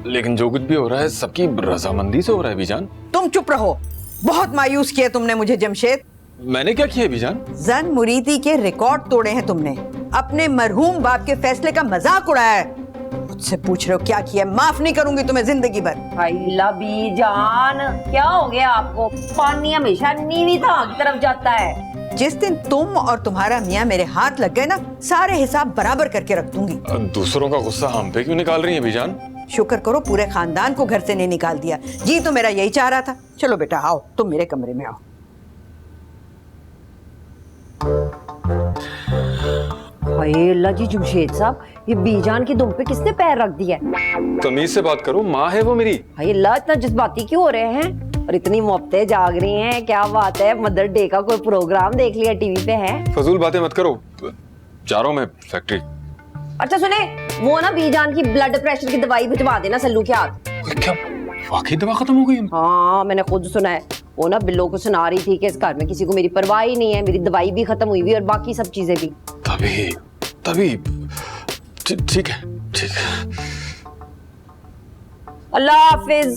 लेकिन जो कुछ भी हो रहा है सबकी रजामंदी से हो रहा है बीजान। तुम चुप रहो। बहुत मायूस किया तुमने मुझे जमशेद। मैंने क्या किया बीजान? जन मुरीदी के रिकॉर्ड तोड़े हैं तुमने, अपने मरहूम बाप के फैसले का मजाक उड़ाया है। मुझसे पूछ रहे हो क्या किया? माफ नहीं करूंगी तुम्हें जिंदगी भर। अल्लाह बीजान, क्या हो गया आपको? पानी हमेशा नीवी धाग की तरफ जाता है। जिस दिन तुम और तुम्हारा मियाँ मेरे हाथ लग गए ना, सारे हिसाब बराबर करके रख दूंगी। दूसरों का गुस्सा हम पे क्यों निकाल रही है बीजान? शुक्र करो पूरे खानदान को घर से नहीं निकाल दिया। जी तो मेरा यही चाह रहा था। चलो बेटा आओ, तुम मेरे कमरे में आओ। हाय अल्लाह जी जमशेद साहब, ये बीजान की दुम पे किसने पैर रख दिया? तमीज से बात करो, माँ है वो मेरी। हाय अल्लाह, इतना जज्बाती क्यों हो रहे हैं और इतनी मोहब्बतें जाग रही हैं? क्या बात है, मदर डे का कोई प्रोग्राम देख लिया टीवी पे है? फजूल बातें मत करो, जा रहा हूं मैं फैक्ट्री। अच्छा सुने, वो ना बीजान की ब्लड प्रेशर की दवाई भिजवा देना सल्लू के हाथ। क्या वाकई दवा खत्म हो गई? हाँ मैंने खुद सुना है। वो ना बिल्लो को सुना रही थी कि इस घर में किसी को मेरी परवाह ही नहीं है, मेरी दवाई भी खत्म हुई हुई और बाकी सब चीजें भी। तभी तभी ठीक है, ठीक है। अल्लाह हाफिज।